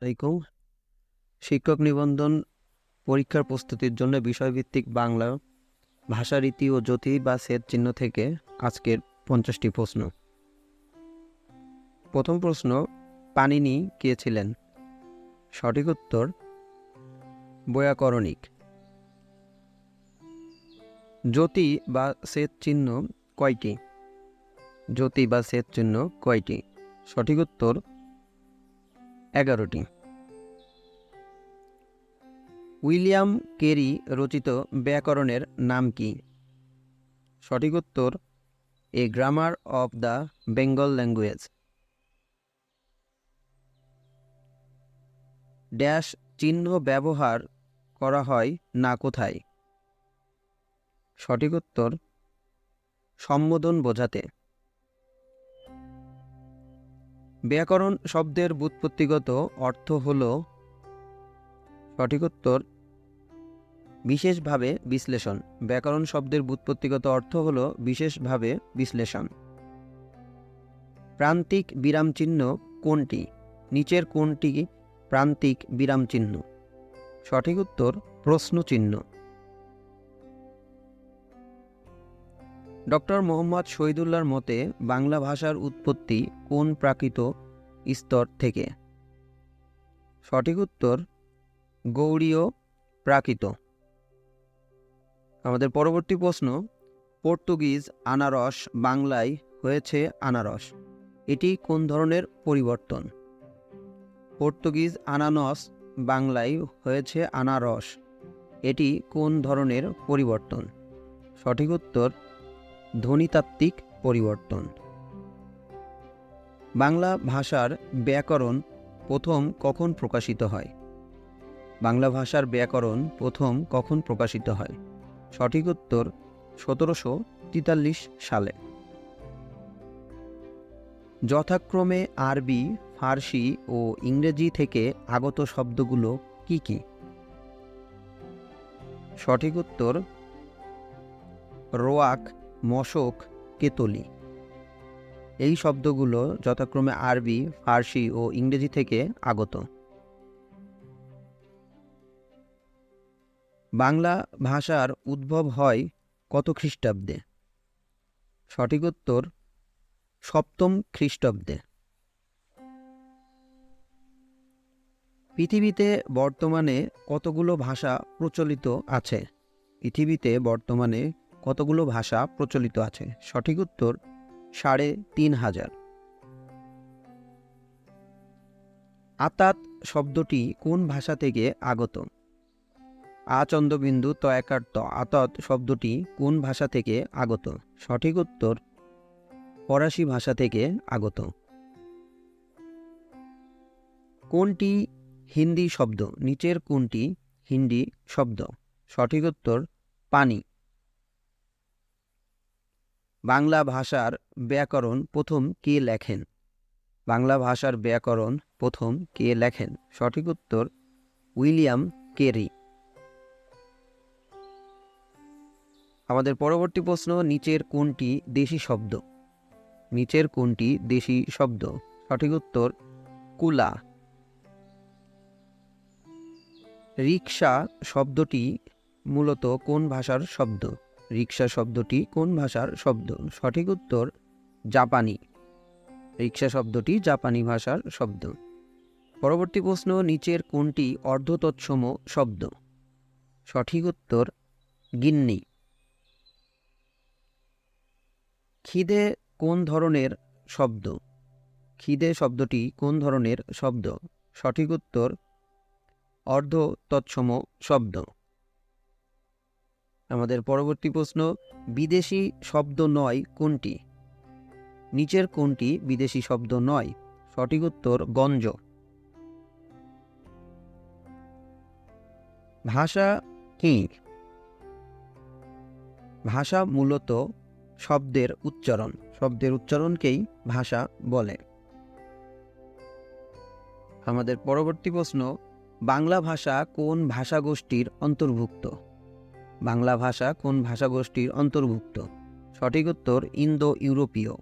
আলাইকুম। শিক্ষক নিবন্ধন পরীক্ষার প্রস্তুতির জন্য বিষয়ভিত্তিক বাংলা ভাষারীতি ও জ্যোতি বা সেট চিহ্ন থেকে আজকের 50টি প্রশ্ন। প্রথম প্রশ্ন, পাণিনি কে ছিলেন? সঠিক উত্তর বৈয়াকরণিক। জ্যোতি বা সেট চিহ্ন কয়টি? জ্যোতি বা সেট চিহ্ন কয়টি? সঠিক উত্তর 11টি। উইলিয়াম কেরি রচিত ব্যাকরণের নাম কি? সঠিক উত্তর a grammar of the Bengal language. Dash চিহ্ন ব্যবহার করা হয় না কোথায়? সঠিক উত্তর সম্বোধন বোঝাতে। ব্যাকরণ শব্দের ব্যুৎপত্তিগত অর্থ হল? সঠিক উত্তর বিশেষভাবে বিশ্লেষণ। ব্যাকরণ শব্দের ব্যুৎপত্তিগত অর্থ হল বিশেষভাবে বিশ্লেষণ। প্রান্তিক বিরাম চিহ্ন কোনটি? নিচের কোনটি প্রান্তিক বিরাম চিহ্ন? সঠিক উত্তর প্রশ্ন চিহ্ন। ডক্টর মোহাম্মদ শহীদুল্লাহর মতে বাংলা ভাষার উৎপত্তি কোন প্রাকৃত স্তর থেকে? সঠিক উত্তর গৌড়ীয় প্রাকৃত। আমাদের পরবর্তী প্রশ্ন, পর্তুগিজ আনারস বাংলায় হয়েছে আনারস, এটি কোন ধরনের পরিবর্তন? পর্তুগিজ আনানস বাংলায় হয়েছে আনারস, এটি কোন ধরনের পরিবর্তন? সঠিক উত্তর ধ্বনিতাত্ত্বিক পরিবর্তন। বাংলা ভাষার ব্যাকরণ প্রথম কখন প্রকাশিত হয়? বাংলা ভাষার ব্যাকরণ প্রথম কখন প্রকাশিত হয়? সঠিক উত্তর 1743 সালে। যথাক্রমে আরবি, ফার্সি ও ইংরেজি থেকে আগত শব্দগুলো কি কি? সঠিক উত্তর রোয়াক, মশক, কেতলি। এই শব্দগুলো যথাক্রমে আরবি, ফার্সি ও ইংরেজি থেকে আগত। বাংলা ভাষার উদ্ভব হয় কত খ্রিস্টাব্দে? সঠিক উত্তর 7ম খ্রিস্টাব্দে। পৃথিবীতে বর্তমানে কতগুলো ভাষা প্রচলিত আছে? পৃথিবীতে বর্তমানে কতগুলো ভাষা প্রচলিত আছে? সঠিক উত্তর 3500। আতাত শব্দটি কোন ভাষা থেকে আগত? আচন্দ্রবিন্দু তয়াকার ত। আতত শব্দটি কোন ভাষা থেকে আগত? সঠিক উত্তর ফরাসি ভাষা থেকে আগত। কোনটি হিন্দি শব্দ? নিচের কোনটি হিন্দি শব্দ? সঠিক উত্তর পানি। বাংলা ভাষার ব্যাকরণ প্রথম কে লেখেন? বাংলা ভাষার ব্যাকরণ প্রথম কে লেখেন? সঠিক উত্তর উইলিয়াম কেরি। আমাদের পরবর্তী প্রশ্ন, নিচের কোনটি দেশি শব্দ? নিচের কোনটি দেশি শব্দ? সঠিক উত্তর কুলা। রিকশা শব্দটি মূলত কোন ভাষার শব্দ? রিকশা শব্দটি কোন ভাষার শব্দ? সঠিক উত্তর জাপানি। রিকশা শব্দটি জাপানি ভাষার শব্দ। পরবর্তী প্রশ্ন, নিচের কোনটি অর্ধতৎসম শব্দ? সঠিক উত্তর গিন্নি। খিদে কোন ধরনের শব্দ? খিদে শব্দটি কোন ধরনের শব্দ? সঠিক উত্তর অর্ধ তৎসম শব্দ। আমাদের পরবর্তী প্রশ্ন, বিদেশি শব্দ নয় কোনটি? নিচের কোনটি বিদেশি শব্দ নয়? সঠিক উত্তর গঞ্জ। ভাষা কি? ভাষা মূলত শব্দের উচ্চারণ। শব্দের উচ্চারণকেই ভাষা বলে। আমাদের পরবর্তী প্রশ্ন, বাংলা ভাষা কোন ভাষাগোষ্ঠীর অন্তর্ভুক্ত? বাংলা ভাষা কোন ভাষাগোষ্ঠীর অন্তর্ভুক্ত? সঠিক উত্তর ইন্দো ইউরোপীয়।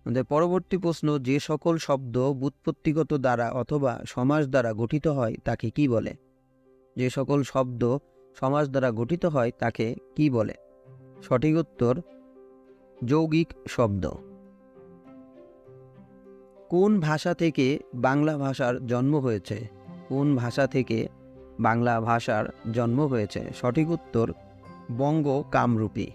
আমাদের পরবর্তী প্রশ্ন, যে সকল শব্দ ব্যুৎপত্তিগত দ্বারা অথবা সমাস দ্বারা গঠিত হয় তাকে কি বলে? যে সকল শব্দ সমাস দ্বারা গঠিত হয় তাকে কি বলে? সঠিক উত্তর যৌগিক শব্দ। কোন ভাষা থেকে বাংলা ভাষার জন্ম হয়েছে? কোন ভাষা থেকে বাংলা ভাষার জন্ম হয়েছে? সঠিক উত্তর বঙ্গ কামরূপী।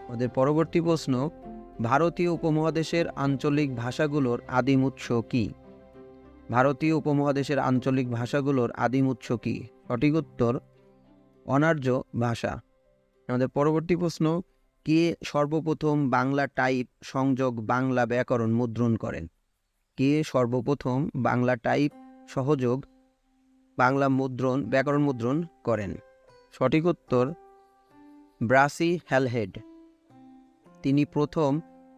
আমাদের পরবর্তী প্রশ্ন, ভারতীয় উপমহাদেশের আঞ্চলিক ভাষাগুলোর আদিম উৎস কি? ভারতীয় উপমহাদেশের আঞ্চলিক ভাষাগুলোর আদিম উৎস কি? সঠিক উত্তর অনার্য ভাষা। আমাদের পরবর্তী প্রশ্ন, কে সর্বপ্রথম বাংলা টাইপ সংযোগ বাংলা ব্যাকরণ মুদ্রণ করেন? কে সর্বপ্রথম বাংলা টাইপ সহযোগ বাংলা ব্যাকরণ মুদ্রণ করেন? সঠিক উত্তর ব্রাসি হ্যালহেড। তিনি প্রথম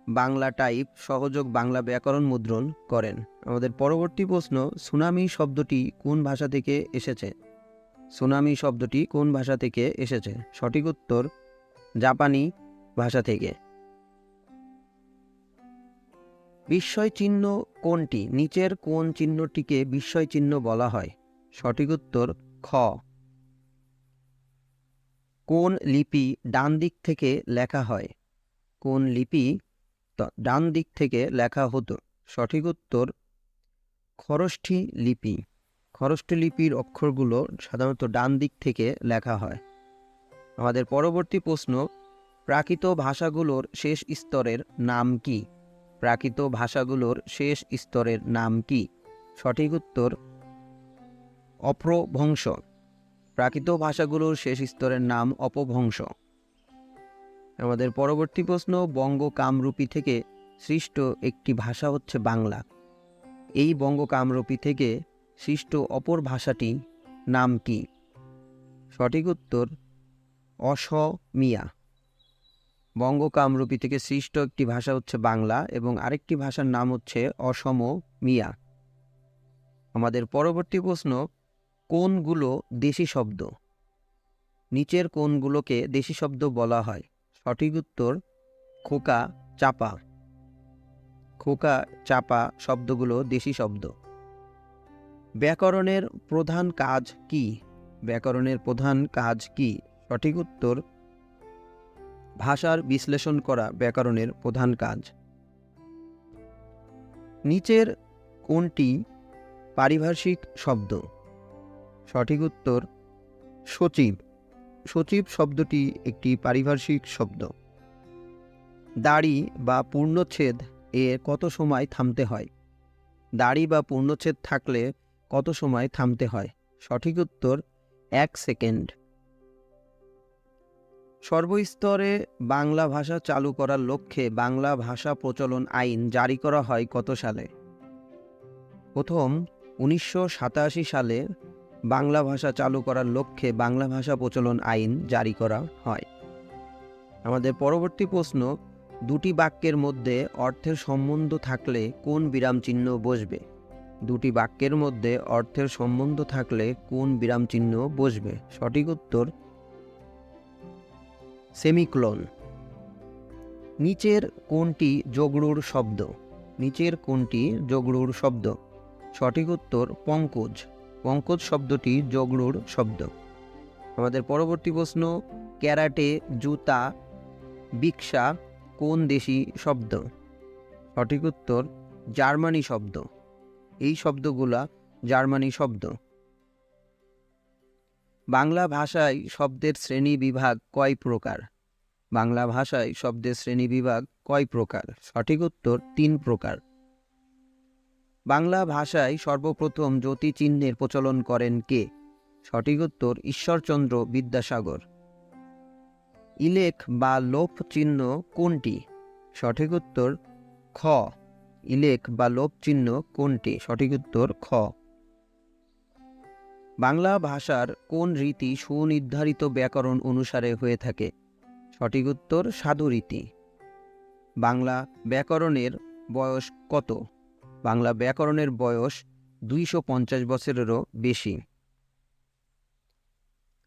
বাংলা টাইপ সহযোগ বাংলা ব্যাকরণ মুদ্রণ করেন। আমাদের পরবর্তী প্রশ্ন, সুনামি শব্দটি কোন ভাষা থেকে এসেছে? সুনামি শব্দটি কোন ভাষা থেকে এসেছে? সঠিক উত্তর জাপানি ভাষা থেকে। বিস্ময় চিহ্ন কোনটি? নিচের কোন চিহ্নটিকে বিস্ময় চিহ্ন বলা হয়? সঠিক উত্তর খ। কোন লিপি ডান দিক থেকে লেখা হয়? কোন লিপি ডান দিক থেকে লেখা হতো? সঠিক উত্তর খরষ্ঠী লিপি। খরষ্ঠী লিপির অক্ষরগুলো সাধারণত ডান দিক থেকে লেখা হয়। আমাদের পরবর্তী প্রশ্ন, প্রাকৃত ভাষাগুলোর শেষ স্তরের নাম কি? প্রাকৃত ভাষাগুলোর শেষ স্তরের নাম কি? সঠিক উত্তর অপভ্রংশ। প্রাকৃত ভাষাগুলোর শেষ স্তরের নাম অপভ্রংশ। আমাদের পরবর্তী প্রশ্ন, বঙ্গ কামরূপী থেকে সৃষ্ট একটি ভাষা হচ্ছে বাংলা। এই বঙ্গ কামরূপী থেকে সৃষ্ট অপর ভাষাটি নাম কি? সঠিক উত্তর অসমীয়া। বঙ্গ কামরূপী থেকে সৃষ্ট একটি ভাষা হচ্ছে বাংলা এবং আরেকটি ভাষার নাম হচ্ছে অসমীয়া। আমাদের পরবর্তী প্রশ্ন, কোনগুলো দেশি শব্দ? নিচের কোনগুলোকে দেশি শব্দ বলা হয়? সঠিক উত্তর খোকা, চাপা। খোকা, চাপা শব্দগুলো দেশি শব্দ। ব্যাকরণের প্রধান কাজ কি? ব্যাকরণের প্রধান কাজ কি? সঠিক উত্তর ভাষার বিশ্লেষণ করা ব্যাকরণের প্রধান কাজ। নিচের কোনটি পারিভাষিক শব্দ? সঠিক উত্তর সচিব। সচিব শব্দটি একটি পারিভাষিক শব্দ। দাড়ি বা পূর্ণচ্ছেদ এ কত সময় থামতে হয়? দাড়ি বা পূর্ণচ্ছেদ থাকলে কত সময় থামতে হয়? সঠিক উত্তর 1 সেকেন্ড। সর্বস্তরে বাংলা ভাষা চালু করার লক্ষ্যে বাংলা ভাষা প্রচলন আইন জারি করা হয় কত সালে? প্রথম 1987 সালে বাংলা ভাষা চালু করার লক্ষ্যে বাংলা ভাষা প্রচলন আইন জারি করা হয়। আমাদের পরবর্তী প্রশ্ন, দুটি বাক্যের মধ্যে অর্থের সম্বন্ধ থাকলে কোন বিরাম চিহ্ন বসবে? দুটি বাক্যের মধ্যে অর্থের সম্বন্ধ থাকলে কোন বিরাম চিহ্ন বসবে? সঠিক উত্তর সেমিকোলন। নিচের কোনটি যোগড়ুর শব্দ? নিচের কোনটি যোগড়ুর শব্দ? সঠিক উত্তর পঙ্কজ। পঙ্কজ শব্দটি যোগড়ুর শব্দ। আমাদের পরবর্তী প্রশ্ন, ক্যারাটে, জুতা, বিকশা কোন দেশি শব্দ? সঠিক উত্তর জার্মানি শব্দ। এই শব্দগুলা জার্মানি শব্দ। বাংলা ভাষায় শব্দের শ্রেণী বিভাগ কয় প্রকার? বাংলা ভাষায় শব্দের শ্রেণী বিভাগ কয় প্রকার? সঠিক উত্তর 3 প্রকার। বাংলা ভাষায় সর্বপ্রথম যতি চিহ্নের প্রচলন করেন কে? সঠিক উত্তর ঈশ্বরচন্দ্র বিদ্যাসাগর। ইলেখ বা লোপ চিহ্ন কোনটি? সঠিক উত্তর খ। ইলেখ বা লোপ চিহ্ন কোনটি? সঠিক উত্তর খ। বাংলা ভাষার কোন রীতি সুনির্ধারিত ব্যাকরণ অনুসারে হয়ে থাকে? সঠিক উত্তর সাধু রীতি। বাংলা ব্যাকরণের বয়স কত? বাংলা ব্যাকরণের বয়স 250 বছরেরও বেশি।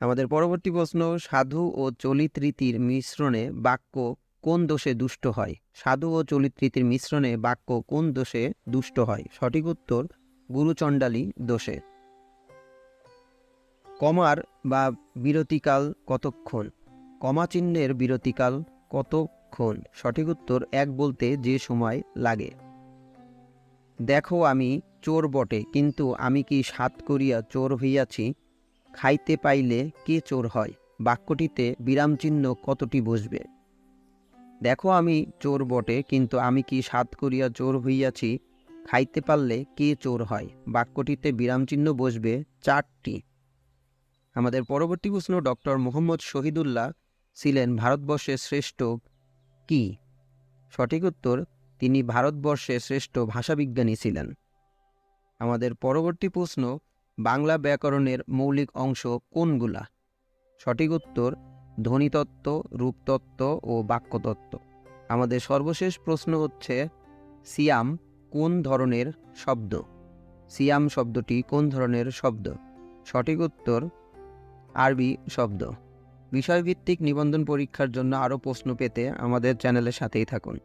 আমাদের পরবর্তী প্রশ্ন, সাধু ও চলিত রীতির মিশ্রণে বাক্য কোন দোষে দুষ্ট হয়? সাধু ও চলিত রীতির মিশ্রণে বাক্য কোন দোষে দুষ্ট হয়? সঠিক উত্তর গুরুচণ্ডালী দোষে। কমার বা বিরতিকাল কতক্ষণ? কমা চিহ্নের বিরতিকাল কতক্ষণ? সঠিক উত্তর 1 বলতে যে সময় লাগে। দেখো আমি চোর বটে, কিন্তু আমি কি সাধ করিয়া চোর হইয়াছি? খাইতে পাইলে কে চোর হয়? বাক্যটিতে বিরামচিহ্ন কতটি বসবে? দেখো আমি চোর বটে, কিন্তু আমি কি সাধ করিয়া চোর হইয়াছি? খাইতে পারলে কে চোর হয়? বাক্যটিতে বিরামচিহ্ন বসবে 4টি। আমাদের পরবর্তী প্রশ্ন, ডক্টর মোহাম্মদ শহীদুল্লাহ ছিলেন ভারতবর্ষের শ্রেষ্ঠ কি? সঠিক উত্তর তিনি ভারতবর্ষের শ্রেষ্ঠ ভাষাবিজ্ঞানী ছিলেন। আমাদের পরবর্তী প্রশ্ন, বাংলা ব্যাকরণের মৌলিক অংশ কোনগুলা? সঠিক উত্তর ধ্বনিতত্ত্ব, রূপতত্ত্ব ও বাক্যতত্ত্ব। আমাদের সর্বশেষ প্রশ্ন হচ্ছে, সিয়াম কোন ধরনের শব্দ? সিয়াম শব্দটি কোন ধরনের শব্দ? সঠিক উত্তর আরবি শব্দ। বিষয়ভিত্তিক নিবন্ধন পরীক্ষার জন্য আরও প্রশ্ন পেতে আমাদের চ্যানেলের সাথেই থাকুন।